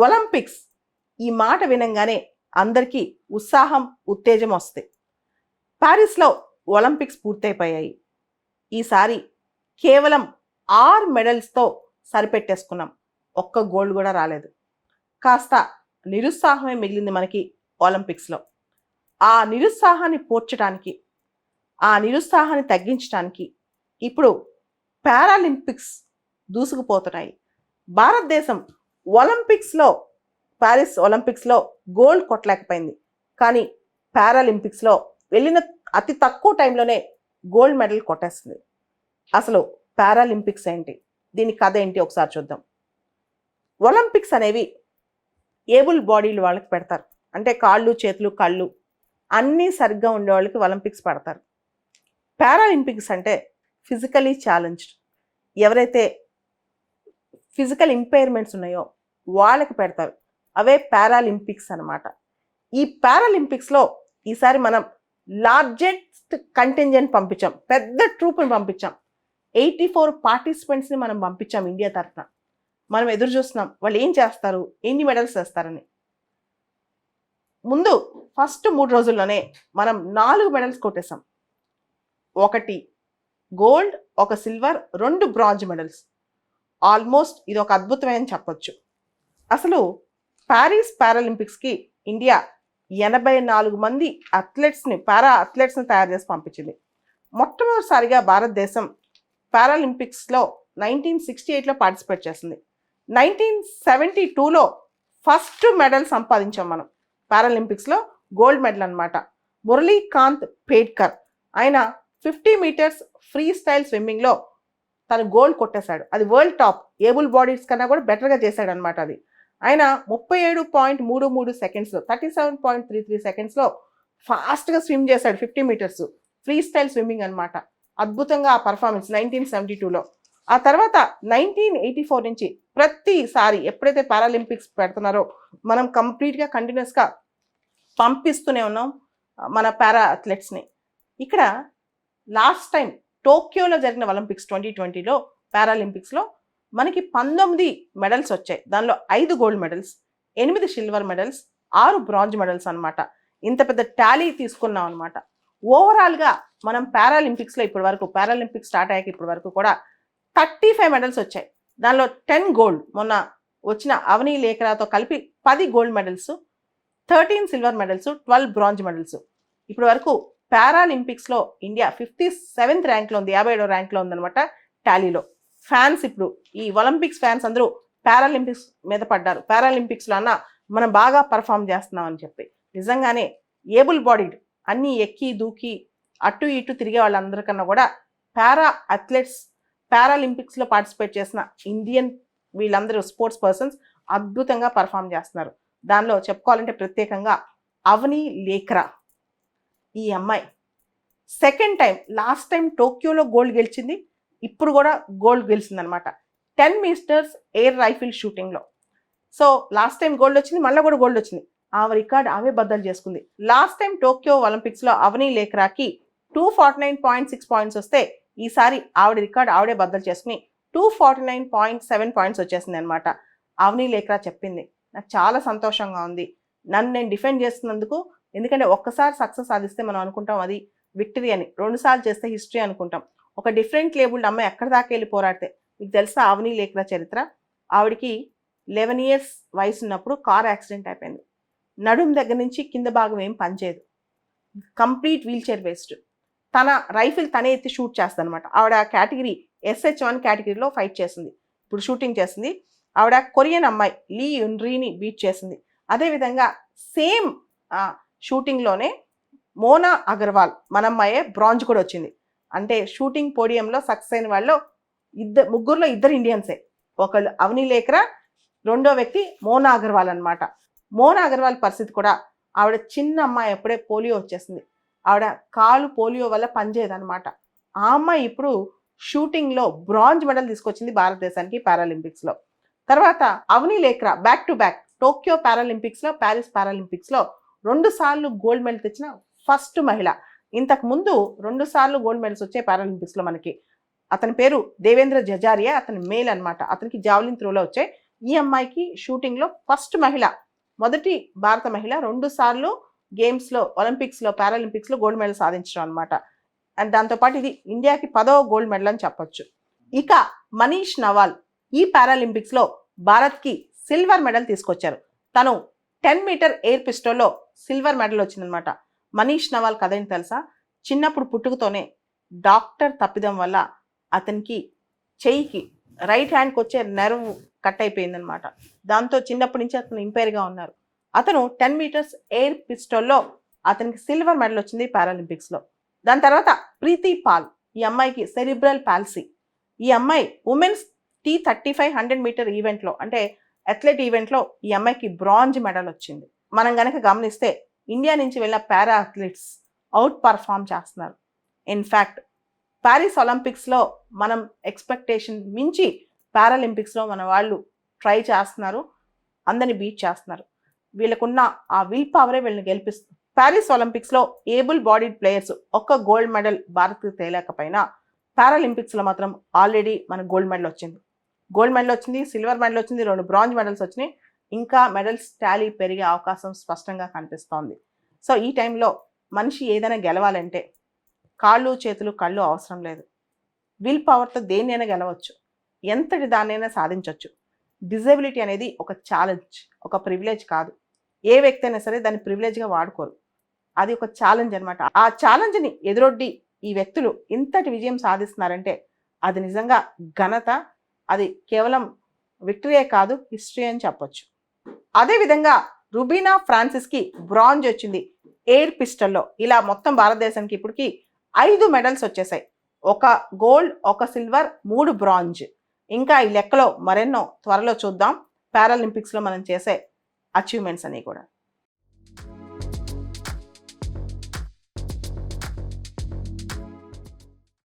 Olympics ఈ మాట వినంగానే అందరికీ ఉత్సాహం ఉత్తేజం వస్తాయి. ప్యారిస్లో ఒలింపిక్స్ పూర్తయిపోయాయి. ఈసారి కేవలం 6 మెడల్స్తో సరిపెట్టేసుకున్నాం. ఒక్క గోల్డ్ కూడా రాలేదు. కాస్త నిరుత్సాహమే మిగిలింది మనకి ఒలింపిక్స్లో. ఆ నిరుత్సాహాన్ని పోర్చడానికి, ఆ నిరుత్సాహాన్ని తగ్గించడానికి ఇప్పుడు పారాలింపిక్స్ దూసుకుపోతున్నాయి. భారతదేశం ప్యారిస్ ఒలింపిక్స్లో గోల్డ్ కొట్టలేకపోయింది. కానీ పారాలింపిక్స్లో వెళ్ళిన అతి తక్కువ టైంలోనే గోల్డ్ మెడల్ కొట్టేస్తుంది. అసలు పారాలింపిక్స్ ఏంటి, దీని కథ ఏంటి ఒకసారి చూద్దాం. ఒలింపిక్స్ అనేవి ఏబుల్ బాడీలు వాళ్ళకి పెడతారు. అంటే కాళ్ళు చేతులు కళ్ళు అన్నీ సరిగ్గా ఉండే వాళ్ళకి ఒలింపిక్స్ పెడతారు. పారాలింపిక్స్ అంటే ఫిజికలీ ఛాలెంజ్డ్, ఎవరైతే ఫిజికల్ ఇంపైర్మెంట్స్ ఉన్నాయో వాళ్ళకి పెడతారు. అవే పారాలింపిక్స్ అన్నమాట. ఈ పారాలింపిక్స్లో ఈసారి మనం లార్జెస్ట్ కంటింజెంట్ పంపించాం, పెద్ద ట్రూప్ని పంపించాం. 84 పార్టిసిపెంట్స్ని మనం పంపించాం ఇండియా తరఫున. మనం ఎదురు చూస్తున్నాం వాళ్ళు ఏం చేస్తారు, ఎన్ని మెడల్స్ వేస్తారని. ముందు ఫస్ట్ 3 రోజుల్లోనే మనం 4 మెడల్స్ కొట్టేసాం. 1 gold, 1 silver, 2 bronze medals. Almost ఇది ఒక అద్భుతమైన చెప్పొచ్చు. అసలు ప్యారిస్ పారాలింపిక్స్కి ఇండియా 84 మంది పారా అథ్లెట్స్ని తయారు చేసి పంపించింది. మొట్టమొదటిసారిగా భారతదేశం పారాలింపిక్స్లో 1968లో పార్టిసిపేట్ చేసింది. 1972లో ఫస్ట్ మెడల్ సంపాదించాం మనం పారాలింపిక్స్లో, గోల్డ్ మెడల్ అనమాట. మురళీకాంత్ పేడ్కర్ ఆయన 50 మీటర్స్ ఫ్రీ స్టైల్ స్విమ్మింగ్లో తను గోల్డ్ కొట్టేశాడు. అది వరల్డ్ టాప్, ఏబుల్ బాడీస్ కన్నా కూడా బెటర్గా చేశాడు అనమాట. అది ఆయన 37.33 సెకండ్స్లో 37.33 సెకండ్స్లో ఫాస్ట్గా స్విమ్ చేశాడు. 50 మీటర్స్ ఫ్రీ స్టైల్ స్విమ్మింగ్ అనమాట. అద్భుతంగా ఆ పర్ఫార్మెన్స్ 1972లో. ఆ తర్వాత 1984 నుంచి ప్రతిసారి ఎప్పుడైతే పారాలింపిక్స్ పెడుతున్నారో మనం కంప్లీట్గా కంటిన్యూస్గా పంపిస్తూనే ఉన్నాం మన పారా అథ్లెట్స్ని. ఇక్కడ లాస్ట్ టైం టోక్యోలో జరిగిన ఒలింపిక్స్ 2020లో పారాలింపిక్స్లో మనకి 19 మెడల్స్ వచ్చాయి. దానిలో 5 gold medals, 8 silver medals, 6 bronze medals అనమాట. ఇంత పెద్ద టాలీ తీసుకున్నాం అనమాట. ఓవరాల్గా మనం పారాలింపిక్స్లో ఇప్పటి వరకు, పారాలింపిక్స్ స్టార్ట్ అయ్యాక ఇప్పటి వరకు కూడా 35 మెడల్స్ వచ్చాయి. దానిలో 10 గోల్డ్, మొన్న వచ్చిన అవనీ లేఖరాతో కలిపి 10 gold medals, 13 silver medals, 12 bronze medals. ఇప్పటి వరకు పారాలింపిక్స్లో ఇండియా 57th ర్యాంక్లో ఉంది, 57వ ర్యాంక్లో ఉందనమాట టాలీలో. ఫ్యాన్స్ ఇప్పుడు ఈ ఒలింపిక్స్ ఫ్యాన్స్ అందరూ పారాలింపిక్స్ మీద పడ్డారు. పారాలింపిక్స్లో అన్న మనం బాగా పర్ఫామ్ చేస్తున్నాం అని చెప్పి. నిజంగానే ఏబుల్ బాడీడ్ అన్నీ ఎక్కి దూకి అటు ఇటు తిరిగే వాళ్ళందరికన్నా కూడా పారాలింపిక్స్లో పార్టిసిపేట్ చేసిన ఇండియన్ వీళ్ళందరూ స్పోర్ట్స్ పర్సన్స్ అద్భుతంగా పర్ఫామ్ చేస్తున్నారు. దానిలో చెప్పుకోవాలంటే ప్రత్యేకంగా అవనీ లేఖ్రా, ఈ అమ్మాయి సెకండ్ టైం, లాస్ట్ టైం టోక్యోలో గోల్డ్ గెలిచింది, ఇప్పుడు కూడా గోల్డ్ గెలిచింది అనమాట 10 మీటర్స్ ఎయిర్ రైఫిల్ షూటింగ్లో. సో లాస్ట్ టైం గోల్డ్ వచ్చింది, మళ్ళీ కూడా గోల్డ్ వచ్చింది. ఆమె రికార్డ్ ఆమె బద్దలు చేసుకుంది. లాస్ట్ టైం టోక్యో ఒలింపిక్స్లో అవనీ లేఖ్రాకి 249.6 పాయింట్స్ వస్తే ఈసారి ఆవిడ రికార్డ్ ఆవిడే బద్దలు చేసుకుని 249.7 పాయింట్స్ వచ్చేసింది అనమాట. అవనీ లేఖ్రా చెప్పింది, నాకు చాలా సంతోషంగా ఉంది, నన్ను నేను డిఫెండ్ చేస్తున్నందుకు. ఎందుకంటే ఒక్కసారి సక్సెస్ సాధిస్తే మనం అనుకుంటాం అది విక్టరీ అని, 2 సార్లు చేస్తే హిస్టరీ అనుకుంటాం. ఒక డిఫరెంట్ లేబుల్డ్ అమ్మాయి ఎక్కడి దాకా వెళ్ళి పోరాడితే. మీకు తెలుసా అవనీ లేఖ్రా చరిత్ర? ఆవిడికి 11 ఇయర్స్ వయసు ఉన్నప్పుడు కార్ యాక్సిడెంట్ అయిపోయింది. నడుం దగ్గర నుంచి కింద భాగం ఏం పనిచేయదు, కంప్లీట్ వీల్ చైర్ వేస్ట్. తన రైఫిల్ తనే ఎత్తి షూట్ చేస్తుంది అనమాట. ఆవిడ కేటగిరీ SH1 కేటగిరీలో ఫైట్ చేసింది, ఇప్పుడు షూటింగ్ చేసింది. ఆవిడ కొరియన్ అమ్మాయి లీ యున్రీని బీట్ చేసింది. అదేవిధంగా సేమ్ షూటింగ్లోనే మోనా అగర్వాల్ మన అమ్మాయే బ్రాంజ్ కూడా వచ్చింది. అంటే షూటింగ్ పోడియంలో సక్సెస్ అయిన వాళ్ళు ముగ్గురులో 2 ఇండియన్సే. ఒకళ్ళు అవనీ లేఖ్రా, రెండో వ్యక్తి మోనా అగర్వాల్ అనమాట. మోనా అగర్వాల్ పరిస్థితి కూడా, ఆవిడ చిన్న అమ్మాయి, అప్పుడే పోలియో వచ్చేసింది. ఆవిడ కాలు పోలియో వల్ల పనిచేయదనమాట. ఆ అమ్మాయి ఇప్పుడు షూటింగ్లో బ్రాంజ్ మెడల్ తీసుకొచ్చింది భారతదేశానికి పారాలింపిక్స్లో. తర్వాత Avani Lekhara back to back Tokyo పారాలింపిక్స్లో, ప్యారిస్ పారాలింపిక్స్లో 2 సార్లు గోల్డ్ మెడల్ తెచ్చిన ఫస్ట్ మహిళ. ఇంతకు ముందు 2 సార్లు గోల్డ్ మెడల్స్ వచ్చాయి పారాలింపిక్స్లో మనకి. అతని పేరు దేవేంద్ర జజారియా, అతని మేల్ అనమాట. అతనికి జావలిన్ త్రోలో వచ్చాయి. ఈ అమ్మాయికి షూటింగ్లో ఫస్ట్ మహిళ, మొదటి భారత మహిళ 2 సార్లు గేమ్స్లో, ఒలింపిక్స్లో, పారాలింపిక్స్లో గోల్డ్ మెడల్ సాధించడం అనమాట. అండ్ దాంతోపాటు ఇది ఇండియాకి 10వ గోల్డ్ మెడల్ అని చెప్పొచ్చు. ఇక మనీష్ నవాల్ ఈ పారాలింపిక్స్లో భారత్కి సిల్వర్ మెడల్ తీసుకొచ్చారు. తను 10 మీటర్ ఎయిర్ పిస్టల్లో సిల్వర్ మెడల్ వచ్చిందనమాట. మనీష్ నవాల్ కథ ఏంటి తెలుసా? చిన్నప్పుడు పుట్టుకతోనే డాక్టర్ తప్పిదం వల్ల అతనికి చెయ్యికి రైట్ హ్యాండ్కి వచ్చే నెర్వ్ కట్ అయిపోయిందనమాట. దాంతో చిన్నప్పటి నుంచి అతను ఇంపైర్గా ఉన్నారు. అతను 10 మీటర్స్ ఎయిర్ పిస్టల్లో అతనికి సిల్వర్ మెడల్ వచ్చింది పారాలింపిక్స్లో. దాని తర్వాత ప్రీతి పాల్, ఈ అమ్మాయికి సెరిబ్రల్ పాల్సీ. ఈ అమ్మాయి ఉమెన్స్ T35 100 మీటర్ ఈవెంట్లో, అంటే అథ్లెట్ ఈవెంట్లో ఈ అమ్మాయికి బ్రాంజ్ మెడల్ వచ్చింది. మనం కనుక గమనిస్తే ఇండియా నుంచి వెళ్ళిన పారా అథ్లెట్స్ అవుట్ పర్ఫామ్ చేస్తున్నారు. ఇన్ఫ్యాక్ట్ ప్యారిస్ ఒలింపిక్స్లో మనం ఎక్స్పెక్టేషన్ మించి పారాలింపిక్స్లో మన వాళ్ళు ట్రై చేస్తున్నారు, అందరిని బీట్ చేస్తున్నారు. వీళ్ళకున్న ఆ విల్ పవరే వీళ్ళని గెలిపిస్తుంది. ప్యారిస్ ఒలింపిక్స్లో ఏబుల్ బాడీడ్ ప్లేయర్స్ ఒక్క గోల్డ్ మెడల్ భారత్కి తేలేకపోయినా పారాలింపిక్స్లో మాత్రం ఆల్రెడీ మనకు గోల్డ్ మెడల్ వచ్చింది. గోల్డ్ మెడల్ వచ్చింది, సిల్వర్ మెడల్ వచ్చింది, 2 బ్రాంజ్ మెడల్స్ వచ్చినాయి. ఇంకా మెడల్స్ టాలీ పెరిగే అవకాశం స్పష్టంగా కనిపిస్తోంది. సో ఈ టైంలో మనిషి ఏదైనా గెలవాలంటే కాళ్ళు చేతులు కళ్ళు అవసరం లేదు. విల్ పవర్తో దేన్నైనా గెలవచ్చు, ఎంతటి దాన్నైనా సాధించవచ్చు. డిజబిలిటీ అనేది ఒక ఛాలెంజ్, ఒక ప్రివిలేజ్ కాదు. ఏ వ్యక్తి అయినా సరే దాన్ని ప్రివిలేజ్గా వాడుకోరు. అది ఒక ఛాలెంజ్ అనమాట. ఆ ఛాలెంజ్ని ఎదురొడ్డి ఈ వ్యక్తులు ఇంతటి విజయం సాధిస్తున్నారంటే అది నిజంగా ఘనత. అది కేవలం విక్టరీయే కాదు, హిస్టరీ అని చెప్పొచ్చు. అదేవిధంగా రుబీనా ఫ్రాన్సిస్కి బ్రాంజ్ వచ్చింది ఎయిర్ పిస్టల్లో. ఇలా మొత్తం భారతదేశానికి ఇప్పటికి 5 మెడల్స్ వచ్చేసాయి. 1 గోల్డ్, 1 సిల్వర్, 3 బ్రాంజ్. ఇంకా ఈ లెక్కలో మరెన్నో త్వరలో చూద్దాం పారాలింపిక్స్లో మనం చేసే అచీవ్మెంట్స్ అని కూడా.